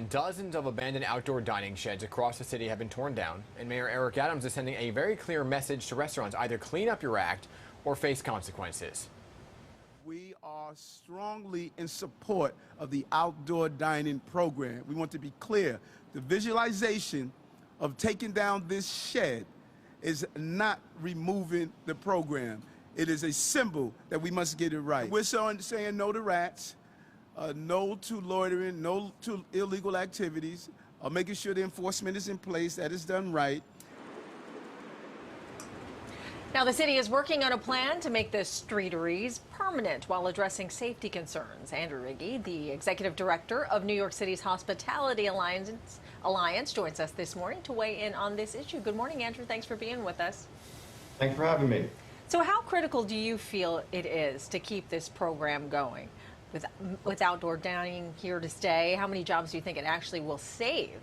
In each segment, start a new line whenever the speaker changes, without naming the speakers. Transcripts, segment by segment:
Dozens of abandoned outdoor dining sheds across the city have been torn down, and Mayor Eric Adams is sending a very clear message to restaurants: either clean up your act or face consequences.
We are strongly in support of the outdoor dining program. We want to be clear. The visualization of taking down this shed is not removing the program. It is a symbol that we must get it right. We're saying no to rats, no to loitering, no to illegal activities, making sure the enforcement is in place, that is done right.
Now, the city is working on a plan to make the streeteries permanent while addressing safety concerns. Andrew Rigie, the executive director of New York City's Hospitality Alliance, joins us this morning to weigh in on this issue. Good morning, Andrew. Thanks for being with us.
Thanks for having me.
So how critical do you feel it is to keep this program going? With outdoor dining here to stay, how many jobs do you think it actually will save?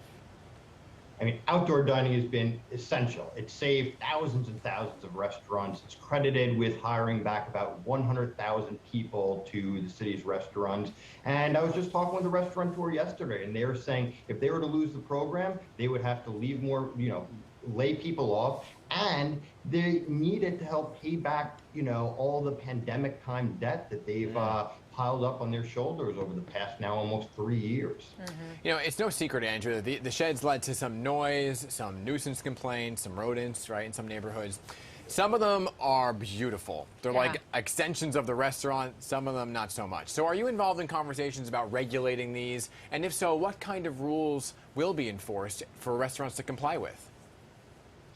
I mean, outdoor dining has been essential. It's saved thousands and thousands of restaurants. It's credited with hiring back about 100,000 people to the city's restaurants. And I was just talking with a restaurateur yesterday, and they were saying if they were to lose the program, they would have to leave more, lay people off, and they need it to help pay back, all the pandemic time debt that they've piled up on their shoulders over the past now almost 3 years.
It's no secret, Andrew, the sheds led to some noise, some nuisance complaints, some rodents, right, in some neighborhoods. Some of them are beautiful. They're like extensions of the restaurant, some of them not so much. So are you involved in conversations about regulating these? And if so, what kind of rules will be enforced for restaurants to comply with?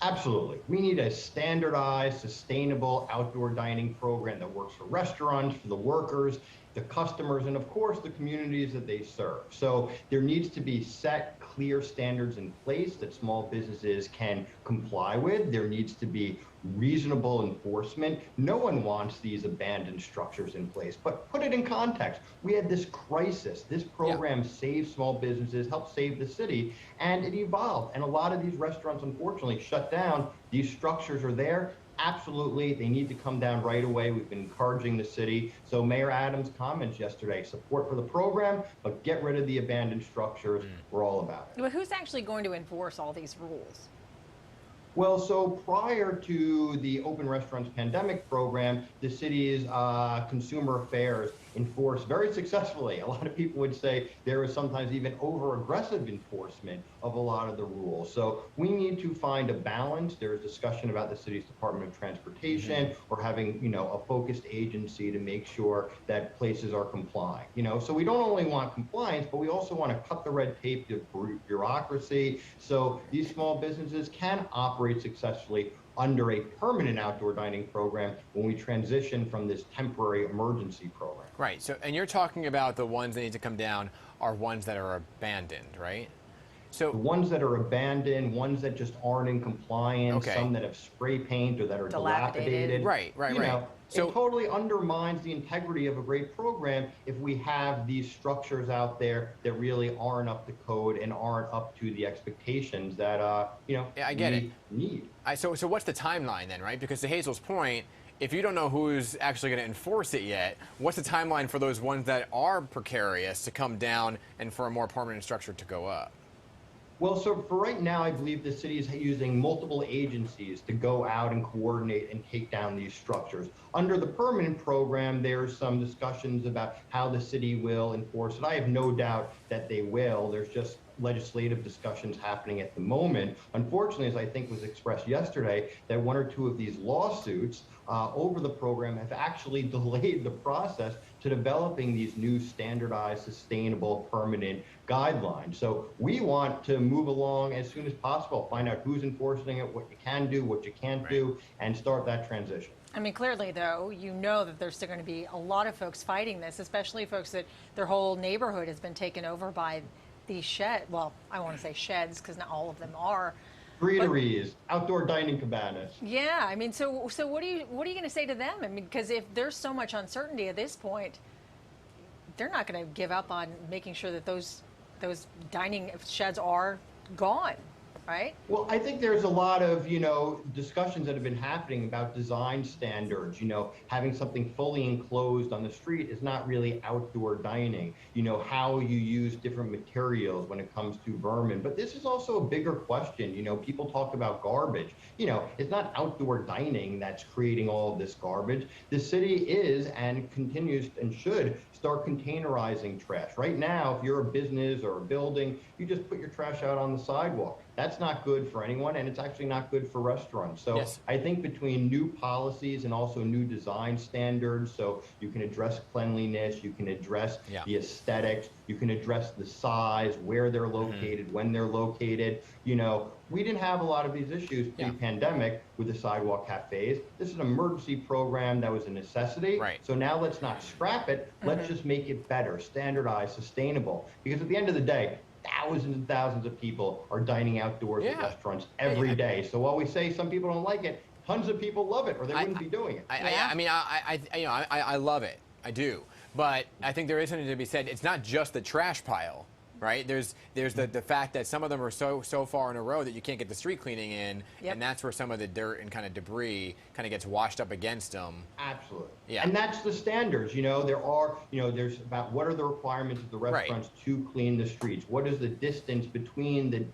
Absolutely. We need a standardized, sustainable outdoor dining program that works for restaurants, for the workers, the customers, and of course the communities that they serve. So there needs to be set, clear standards in place that small businesses can comply with. There needs to be reasonable enforcement. No one wants these abandoned structures in place, but put it in context. We had this crisis. This program saved small businesses, helped save the city, and it evolved. And a lot of these restaurants, unfortunately, shut down. These structures are there. Absolutely, they need to come down right away. We've been encouraging the city. So Mayor Adams' comments yesterday, support for the program, but get rid of the abandoned structures. We're all about it.
But who's actually going to enforce all these rules?
Well, so prior to the Open Restaurants Pandemic Program, the city's consumer affairs enforced very successfully. A lot of people would say there was sometimes even over-aggressive enforcement of a lot of the rules. So we need to find a balance. There is discussion about the city's Department of Transportation or having, a focused agency to make sure that places are complying. So we don't only want compliance, but we also want to cut the red tape, the bureaucracy, so these small businesses can operate successfully under a permanent outdoor dining program when we transition from this temporary emergency program.
Right. So, and you're talking about the ones that need to come down are ones that are abandoned, right? So
the ones that are abandoned, ones that just aren't in compliance, some that have spray paint or that are dilapidated.
Right.
So it totally undermines the integrity of a great program if we have these structures out there that really aren't up to code and aren't up to the expectations that
I get it.
Need.
So what's the timeline then, right? Because to Hazel's point, if you don't know who's actually going to enforce it yet, what's the timeline for those ones that are precarious to come down and for a more permanent structure to go up?
Well, so for right now, I believe the city is using multiple agencies to go out and coordinate and take down these structures. Under the permanent program, there's some discussions about how the city will enforce it. I have no doubt that they will. There's just legislative discussions happening at the moment. Unfortunately, as I think was expressed yesterday, that one or two of these lawsuits over the program have actually delayed the process to developing these new standardized, sustainable, permanent guidelines. So we want to move along as soon as possible, find out who's enforcing it, what you can do, what you can't do, and start that transition.
I mean, clearly, though, that there's still going to be a lot of folks fighting this, especially folks that their whole neighborhood has been taken over by these sheds. Well, I want to say sheds because not all of them are.
Breederies, outdoor dining cabanas.
Yeah, I mean, so what are you going to say to them? I mean, because if there's so much uncertainty at this point, they're not going to give up on making sure that those dining sheds are gone. right?
Well, I think there's a lot of, discussions that have been happening about design standards. Having something fully enclosed on the street is not really outdoor dining. How you use different materials when it comes to vermin. But this is also a bigger question. People talk about garbage. It's not outdoor dining that's creating all of this garbage. The city is and continues and should start containerizing trash. Right now, if you're a business or a building, you just put your trash out on the sidewalk. That's not good for anyone, and it's actually not good for restaurants. So
Yes.
I think between new policies and also new design standards, so you can address cleanliness, you can address the aesthetics, you can address the size, where they're located, when they're located. We didn't have a lot of these issues pre-pandemic with the sidewalk cafes. This is an emergency program that was a necessity.
Right.
So now let's not scrap it. Let's just make it better, standardized, sustainable. Because at the end of the day, thousands and thousands of people are dining outdoors at restaurants every day. So while we say some people don't like it, tons of people love it, or they wouldn't be doing it.
I love it. I do. But I think there is something to be said. It's not just the trash pile, right? There's the fact that some of them are so far in a row that you can't get the street cleaning in, and that's where some of the dirt and kind of debris kind of gets washed up against them.
Absolutely.
Yeah.
And that's the standards. There's about what are the requirements of the restaurants to clean the streets? What is the distance between the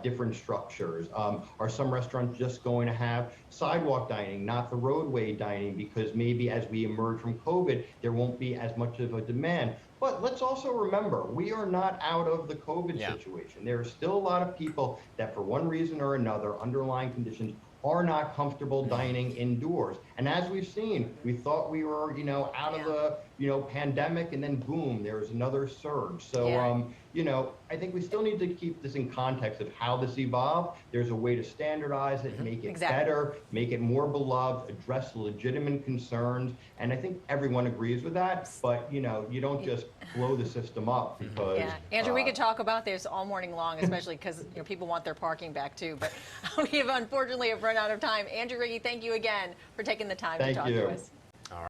different structures? Are some restaurants just going to have sidewalk dining, not the roadway dining, because maybe as we emerge from COVID, there won't be as much of a demand? But let's also remember, we are not out of the COVID situation. There are still a lot of people that for one reason or another, underlying conditions, are not comfortable dining indoors. And as we've seen, we thought we were, out of the, pandemic, and then boom, there was another surge. So, I think we still need to keep this in context of how this evolved. There's a way to standardize it, make it better, make it more beloved, address legitimate concerns. And I think everyone agrees with that, but, you don't just blow the system up because...
Yeah, Andrew, we could talk about this all morning long, especially because people want their parking back too, but we have unfortunately run out of time. Andrew Rigie, thank you again for taking the time to talk to us.